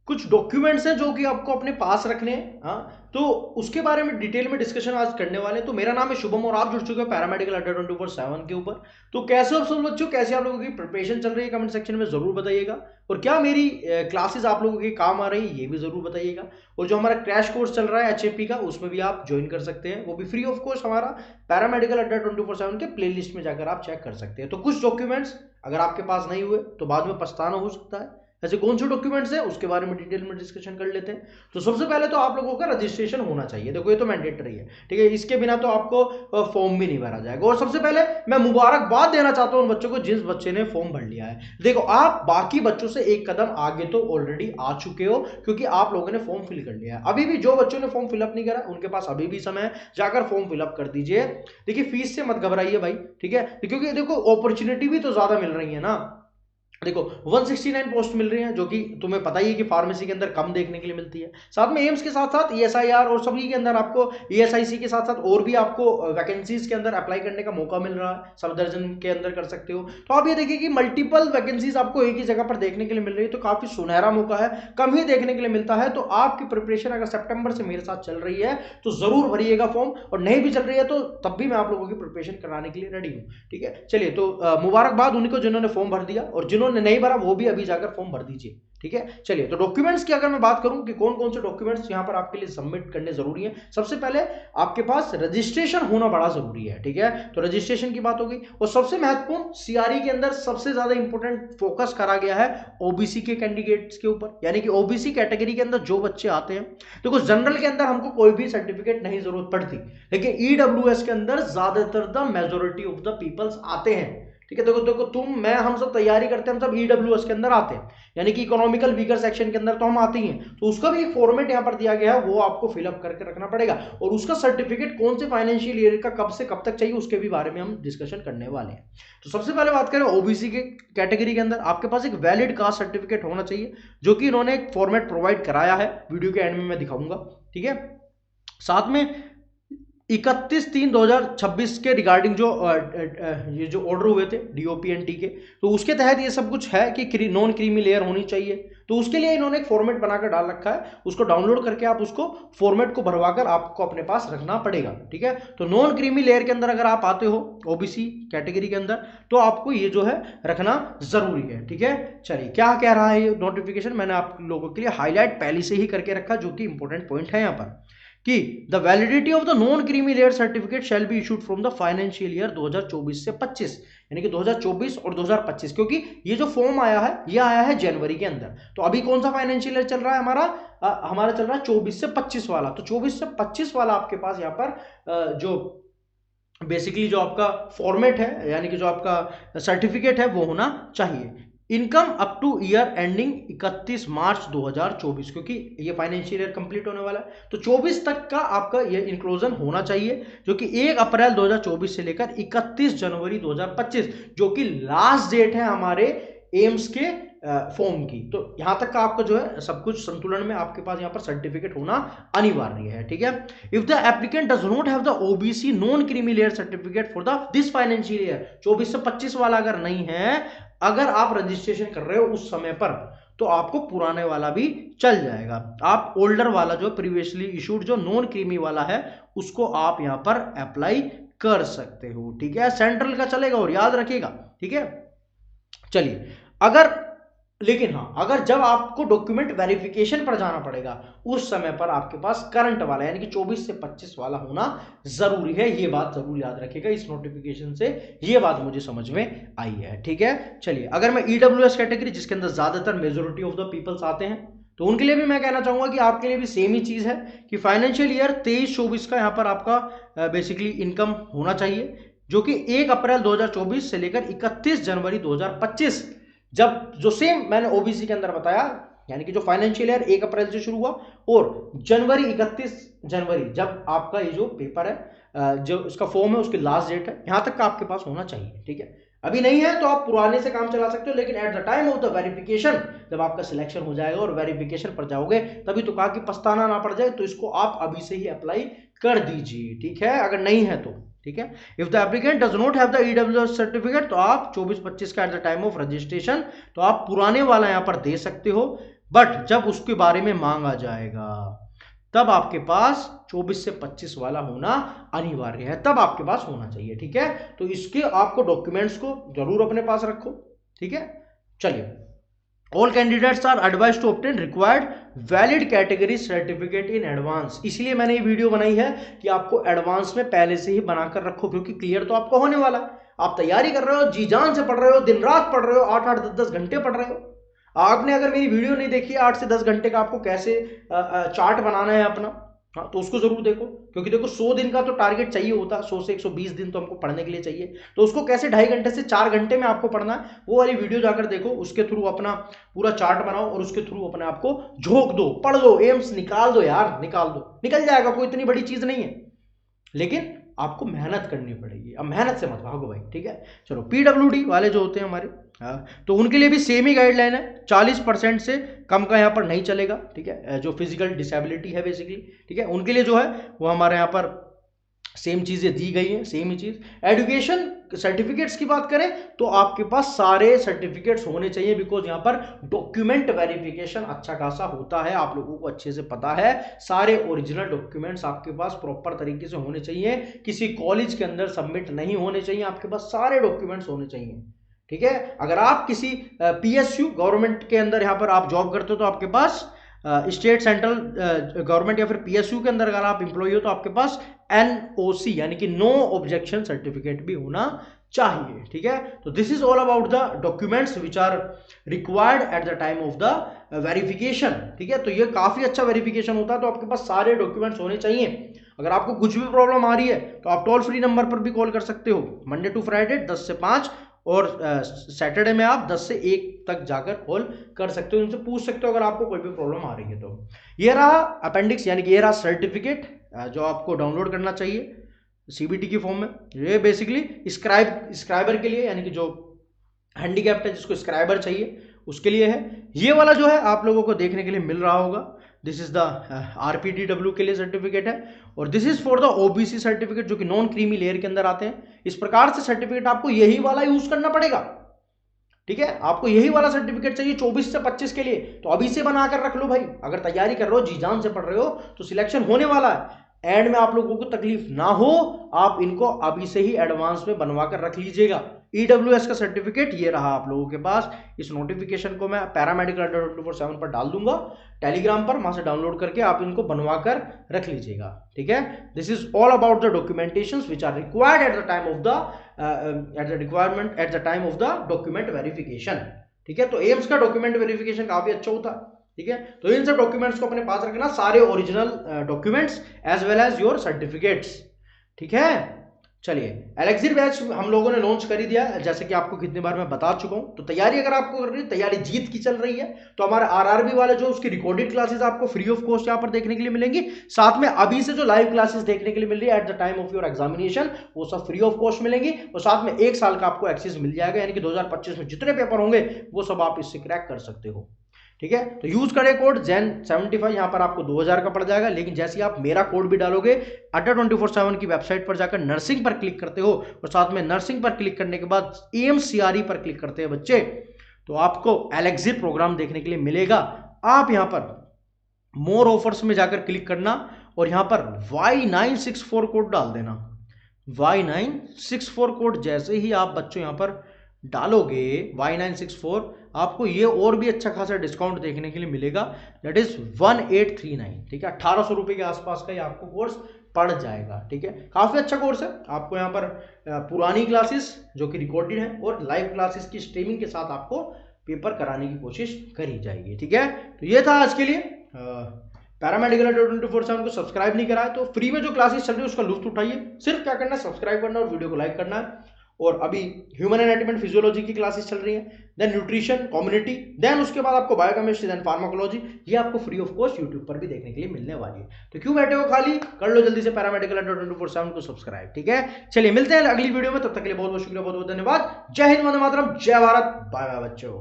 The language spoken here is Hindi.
कुछ डॉक्यूमेंट्स हैं जो कि आपको अपने पास रखने हैं। हाँ, तो उसके बारे में डिटेल में डिस्कशन आज करने वाले हैं। तो मेरा नाम है शुभम और आप जुड़ चुके हैं पैरामेडिकल अड्डा 24/7 के ऊपर। तो कैसे आप सब बच्चों, कैसे आप लोगों की प्रिपरेशन चल रही है, कमेंट सेक्शन में जरूर बताइएगा। और क्या मेरी क्लासेस आप लोगों के काम आ रही है ये भी जरूर बताइएगा। और जो हमारा क्रैश कोर्स चल रहा है HFP का, उसमें भी आप ज्वाइन कर सकते हैं, वो भी फ्री ऑफ कॉस्ट हमारा पैरामेडिकल अड्डा 24/7 के प्ले लिस्ट में जाकर आप चेक कर सकते हैं। तो कुछ डॉक्यूमेंट्स अगर आपके पास नहीं हुए तो बाद में पछताना हो सकता है। ऐसे कौन से डॉक्यूमेंट्स हैं उसके बारे में डिटेल में डिस्कशन कर लेते हैं। तो सबसे पहले तो आप लोगों का रजिस्ट्रेशन होना चाहिए। देखो ये तो मैंडेटरी है, ठीक है, इसके बिना तो आपको फॉर्म भी नहीं भरा जाएगा। और सबसे पहले मैं मुबारकबाद देना चाहता हूं उन बच्चों को जिस बच्चे ने फॉर्म भर लिया है। देखो आप बाकी बच्चों से एक कदम आगे तो ऑलरेडी आ चुके हो, क्योंकि आप लोगों ने फॉर्म फिल कर लिया है। अभी भी जो बच्चों ने फॉर्म फिलअप नहीं करा उनके पास अभी भी समय है, जाकर फॉर्म फिलअप कर दीजिए। देखिए फीस से मत घबराइए भाई, ठीक है, क्योंकि देखो अपॉर्चुनिटी भी तो ज्यादा मिल रही है ना। देखो 169 पोस्ट मिल रही हैं, जो कि तुम्हें पता ही है कि फार्मेसी के अंदर कम देखने के लिए मिलती है। साथ में एम्स के साथ साथ ESIR और सभी के अंदर आपको ESIC के साथ साथ और भी आपको वैकेंसीज के अंदर अप्लाई करने का मौका मिल रहा है। सब दर्जन के अंदर कर सकते हो। तो आप ये देखिए कि मल्टीपल वैकेंसीज आपको एक ही जगह पर देखने के लिए मिल रही है। तो काफी सुनहरा मौका है, कम ही देखने के लिए मिलता है। तो आपकी प्रिपरेशन अगर सितंबर से मेरे साथ चल रही है तो जरूर भरिएगा फॉर्म, और नहीं भी चल रही है तो तब भी मैं आप लोगों की प्रिपरेशन कराने के लिए रेडी हूँ, ठीक है। चलिए, तो मुबारकबाद उन्हीं को जिन्होंने फॉर्म भर दिया, और जिन्होंने नहीं भरा वो भी अभी जाकर फॉर्म भर दीजिए, ठीक है। चलिए, तो डॉक्यूमेंट्स की अगर मैं बात करूं कि कौन कौन से डॉक्यूमेंट्स यहां पर आपके लिए सबमिट करने जरूरी है, सबसे पहले आपके पास रजिस्ट्रेशन होना बड़ा जरूरी है, ठीक है। तो रजिस्ट्रेशन की बात होगी। और सबसे महत्वपूर्ण CRE के अंदर सबसे ज्यादा इंपॉर्टेंट फोकस करा गया है OBC के कैंडिडेट्स के ऊपर, यानी कि OBC कैटेगरी के अंदर जो बच्चे आते हैं। देखो जनरल के अंदर हमको कोई भी सर्टिफिकेट नहीं जरूरत पड़ती, लेकिन EWS के अंदर ज्यादातर the majority of the peoples आते हैं, ठीक है। देखो देखो तुम मैं हम सब तैयारी करते हैं, हम सब EWS के अंदर आते हैं, यानी कि इकोनॉमिकल वीकर सेक्शन के अंदर तो हम आते ही हैं। तो उसका भी एक फॉर्मेट यहाँ पर दिया गया है, वो आपको फिलअप करके रखना पड़ेगा। और उसका सर्टिफिकेट कौन से फाइनेंशियल ईयर का कब से कब तक चाहिए उसके भी बारे में हम डिस्कशन करने वाले हैं। तो सबसे पहले बात करें OBC के कैटेगरी के अंदर, आपके पास एक वैलिड कास्ट सर्टिफिकेट होना चाहिए, जो कि इन्होंने एक फॉर्मेट प्रोवाइड कराया है, वीडियो के एंड में मैं दिखाऊंगा, ठीक है। साथ में 31/3/2026 के रिगार्डिंग जो ये जो ऑर्डर हुए थे DOPNT के, तो उसके तहत ये सब कुछ है कि नॉन क्रीमी लेयर होनी चाहिए। तो उसके लिए इन्होंने एक फॉर्मेट बनाकर डाल रखा है, उसको डाउनलोड करके आप उसको फॉर्मेट को भरवाकर आपको अपने पास रखना पड़ेगा, ठीक है। तो नॉन क्रीमी लेयर के अंदर अगर आप आते हो OBC कैटेगरी के अंदर, तो आपको ये जो है रखना जरूरी है, ठीक है। चलिए, क्या कह रहा है ये नोटिफिकेशन, मैंने आप लोगों के लिए हाईलाइट पहले से ही करके रखा, जो कि इंपॉर्टेंट पॉइंट है यहाँ पर, कि the validity of the non creamy layer certificate shall be issued from the financial year 2024 से 25, यानी कि 2024 और 2025, क्योंकि ये जो फॉर्म आया है ये आया है जनवरी के अंदर। तो अभी कौन सा फाइनेंशियल ईयर चल रहा है हमारा चल रहा है 24 से 25 वाला। तो 24 से 25 वाला आपके पास यहाँ पर जो बेसिकली जो आपका फॉर्मेट है, यानी कि जो आपका सर्टिफिकेट है वो होना चाहिए। Income up two year ending 31 मार्च 2024, क्योंकि ये फाइनेंशियल ईयर कंप्लीट होने वाला है, तो 24 तक का आपका ये इंक्लूजन होना चाहिए, जो कि 1 अप्रैल 2024 से लेकर 31 जनवरी 2025, जो कि लास्ट डेट है हमारे एम्स के फॉर्म की। तो यहां तक का आपका जो है सब कुछ संतुलन में आपके पास यहाँ पर सर्टिफिकेट होना अनिवार्य है, ठीक है। If the applicant does not have the OBC non creamy layer certificate for the this financial year, 24 से 25 वाला अगर नहीं है, अगर आप रजिस्ट्रेशन कर रहे हो उस समय पर, तो आपको पुराने वाला भी चल जाएगा। आप ओल्डर वाला जो प्रीवियसली इशूड जो नॉन क्रीमी वाला है उसको आप यहां पर अप्लाई कर सकते हो, ठीक है। सेंट्रल का चलेगा और याद रखिएगा, ठीक है। चलिए, लेकिन हाँ, अगर जब आपको डॉक्यूमेंट वेरिफिकेशन पर जाना पड़ेगा उस समय पर आपके पास करंट वाला यानी कि 24 से 25 वाला होना जरूरी है। ये बात जरूर याद रखिएगा, इस नोटिफिकेशन से ये बात मुझे समझ में आई है, ठीक है। चलिए, अगर मैं EWS कैटेगरी जिसके अंदर ज्यादातर मेजोरिटी ऑफ द पीपल्स आते हैं, तो उनके लिए भी मैं कहना चाहूंगा कि आपके लिए भी सेम ही चीज है कि फाइनेंशियल ईयर 23-24 का यहाँ पर आपका बेसिकली इनकम होना चाहिए, जो कि 1 अप्रैल 2024 से लेकर 31 जनवरी 2025, जब जो सेम मैंने OBC के अंदर बताया, यानी कि जो फाइनेंशियल ईयर 1 अप्रैल से शुरू हुआ और 31 जनवरी जब आपका ये जो पेपर है जो इसका फॉर्म है उसकी लास्ट डेट है, यहां तक का आपके पास होना चाहिए, ठीक है। अभी नहीं है तो आप पुराने से काम चला सकते हो, लेकिन eight the time of the verification, जब आपका सिलेक्शन हो जाएगा और वेरिफिकेशन पर जाओगे तभी तो कहा कि पछताना ना पड़ जाए, तो इसको आप अभी से ही अप्लाई कर दीजिए, ठीक है, अगर नहीं है तो, ठीक है। If the applicant does not have the EWS certificate, तो आप 24-25 का eight the time of registration तो आप पुराने वाला यहां पर दे सकते हो। बट जब उसके बारे में मांगा जाएगा तब आपके पास 24 से 25 वाला होना अनिवार्य है, तब आपके पास होना चाहिए। ठीक है, तो इसके आपको डॉक्यूमेंट्स को जरूर अपने पास रखो। ठीक है, चलिए, all candidates are advised to obtain required valid category certificate in advance. इसलिए मैंने ये वीडियो बनाई है कि आपको एडवांस में पहले से ही बनाकर रखो, क्योंकि क्लियर तो आपको होने वाला है। आप तैयारी कर रहे हो, जी जान से पढ़ रहे हो, दिन रात पढ़ रहे हो, 8-8 10-10 घंटे पढ़ रहे हो। आपने अगर मेरी वीडियो नहीं देखी 8 से 10 घंटे का आपको कैसे चार्ट बनाना है अपना, हाँ, तो उसको जरूर देखो, क्योंकि देखो 100 दिन का तो टारगेट चाहिए होता है, 100 से 120 दिन तो हमको पढ़ने के लिए चाहिए, तो उसको कैसे 2.5 घंटे से 4 घंटे में आपको पढ़ना है, वो वाली वीडियो जाकर देखो, उसके थ्रू अपना पूरा चार्ट बनाओ और उसके थ्रू अपने आप को झोंक दो, पढ़ दो, एम्स निकाल दो यार, निकाल दो, निकल जाएगा, कोई इतनी बड़ी चीज नहीं है, लेकिन आपको मेहनत करनी पड़ेगी। अब मेहनत से मत भागो भाई। ठीक है, चलो, पीडब्ल्यूडी वाले जो होते हैं हमारे, हाँ, तो उनके लिए भी सेम ही गाइडलाइन है, 40% से कम का यहाँ पर नहीं चलेगा। ठीक है, जो फिजिकल डिसेबिलिटी है बेसिकली, ठीक है, उनके लिए जो है वो हमारे यहाँ पर सेम चीजें दी गई हैं, सेम ही चीज। एजुकेशन सर्टिफिकेट्स की बात करें तो आपके पास सारे सर्टिफिकेट्स होने चाहिए, बिकॉज यहाँ पर डॉक्यूमेंट वेरिफिकेशन अच्छा खासा होता है, आप लोगों को अच्छे से पता है। सारे ओरिजिनल डॉक्यूमेंट्स आपके पास प्रॉपर तरीके से होने चाहिए, किसी कॉलेज के अंदर सबमिट नहीं होने चाहिए, आपके पास सारे डॉक्यूमेंट्स होने चाहिए। ठीक है, अगर आप किसी पीएसयू गवर्नमेंट के अंदर यहाँ पर आप जॉब करते हो तो आपके पास स्टेट सेंट्रल गवर्नमेंट या फिर पीएसयू के अंदर अगर आप एम्प्लॉय हो तो आपके पास एनओसी यानी कि नो ऑब्जेक्शन सर्टिफिकेट भी होना चाहिए। ठीक है, तो this is all about the documents which are required at the time of the verification. ठीक है, तो ये काफी अच्छा वेरिफिकेशन होता है, तो आपके पास सारे डॉक्यूमेंट्स होने चाहिए। अगर आपको कुछ भी प्रॉब्लम आ रही है तो आप टोल फ्री नंबर पर भी कॉल कर सकते हो, मंडे टू फ्राइडे 10 से 5, और सैटरडे में आप 10 से 1 तक जाकर कॉल कर सकते हो, उनसे पूछ सकते हो अगर आपको कोई भी प्रॉब्लम आ रही है तो। ये रहा अपेंडिक्स, यानी कि ये रहा सर्टिफिकेट जो आपको डाउनलोड करना चाहिए सीबीटी की फॉर्म में। ये बेसिकली स्क्राइबर के लिए, यानी कि जो हैंडीकैप्ड है जिसको स्क्राइबर चाहिए उसके लिए है। ये वाला जो है आप लोगों को देखने के लिए मिल रहा होगा, दिस इज द आरपीडब्ल्यू के लिए सर्टिफिकेट है, और this is for the OBC certificate जो कि नॉन क्रीमी लेयर के अंदर आते हैं। इस प्रकार से सर्टिफिकेट आपको यही वाला यूज करना पड़ेगा। ठीक है, आपको यही वाला सर्टिफिकेट चाहिए 24 से 25 के लिए, तो अभी से बनाकर रख लो भाई। अगर तैयारी कर रहे हो, जी जान से पढ़ रहे हो, तो सिलेक्शन होने वाला है, एंड में आप लोगों को तकलीफ ना हो, आप इनको अभी से ही एडवांस में बनवा कर रख लीजिएगा। ईडब्ल्यूएस का सर्टिफिकेट ये रहा आप लोगों के पास। इस नोटिफिकेशन को मैं पैरामेडिकल 24/7 पर डाल दूंगा, टेलीग्राम पर, वहां से डाउनलोड करके आप इनको बनवा कर रख लीजिएगा। ठीक है, this is all about the documentations which are required at the time of the at the time of the document verification. ठीक है, तो एम्स का डॉक्यूमेंट वेरिफिकेशन काफी अच्छा होता है। ठीक है, तो इन सब डॉक्यूमेंट्स को अपने पास रखना, सारे original documents as well as your certificates. ठीक है, चलिए, एलेक्सिर बैच हम लोगों ने लॉन्च कर ही दिया, जैसे कि आपको कितनी बार मैं बता चुका हूं। तो तैयारी अगर आपको कर रही है, तैयारी जीत की चल रही है, तो हमारे आरआरबी वाले जो उसकी रिकॉर्डेड क्लासेस आपको फ्री ऑफ कॉस्ट यहाँ पर देखने के लिए मिलेंगी। साथ में अभी से जो लाइव क्लासेस देखने के लिए मिल रही है eight the time of your examination, वो सब फ्री ऑफ कॉस्ट मिलेंगी, और साथ में 1 साल का आपको एक्सेस मिल जाएगा, यानी कि 2025 में जितने पेपर होंगे वो सब आप इससे क्रैक कर सकते हो। ठीक है, तो यूज करें कोड JEN75, यहां पर आपको 2000 का पड़ जाएगा। लेकिन जैसे आप मेरा कोड भी डालोगे, अड्डा 24/7 की वेबसाइट पर जाकर नर्सिंग पर क्लिक करते हो, और साथ में नर्सिंग पर क्लिक करने के बाद AMCRE पर क्लिक करते हैं बच्चे, तो आपको एलेक्सिर प्रोग्राम देखने के लिए मिलेगा। आप यहां पर मोर ऑफर्स में जाकर क्लिक करना, और यहां पर Y964 कोड डाल देना। Y964 कोड जैसे ही आप बच्चों यहां पर डालोगे Y964, आपको ये और भी अच्छा खासा डिस्काउंट देखने के लिए मिलेगा, दैट इज 1839। ठीक है, 1800 रुपए के आसपास का ये आपको कोर्स पड़ जाएगा। ठीक है, काफी अच्छा कोर्स है। आपको यहाँ पर पुरानी क्लासेस जो कि रिकॉर्डेड है और लाइव क्लासेस की स्ट्रीमिंग के साथ आपको पेपर कराने की कोशिश करी जाएगी। ठीक है, तो ये था आज के लिए। पैरामेडिकल 24/7 को सब्सक्राइब नहीं करा है तो फ्री में जो क्लासेस चल रही है उसका लुत्फ उठाइए। सिर्फ क्या करना है, सब्सक्राइब करना और वीडियो को लाइक करना है। और अभी ह्यूमन एनाटॉमी एंड फिजियोलॉजी की क्लासेस चल रही हैं, देन न्यूट्रिशन, कम्युनिटी, देन उसके बाद आपको बायोकेमिस्ट्री, देन फार्माकोलॉजी, ये आपको फ्री ऑफ कॉस्ट यूट्यूब पर भी देखने के लिए मिलने वाली है। तो क्यों बैठे हो खाली, कर लो जल्दी से पैरामेडिकल 24/7 को सब्सक्राइब। ठीक है, चलिए मिलते हैं अगली वीडियो में, तब तक के लिए बहुत बहुत शुक्रिया, बहुत बहुत धन्यवाद। जय हिंद, वंदे मातरम, जय भारत, बाय बाय बच्चों।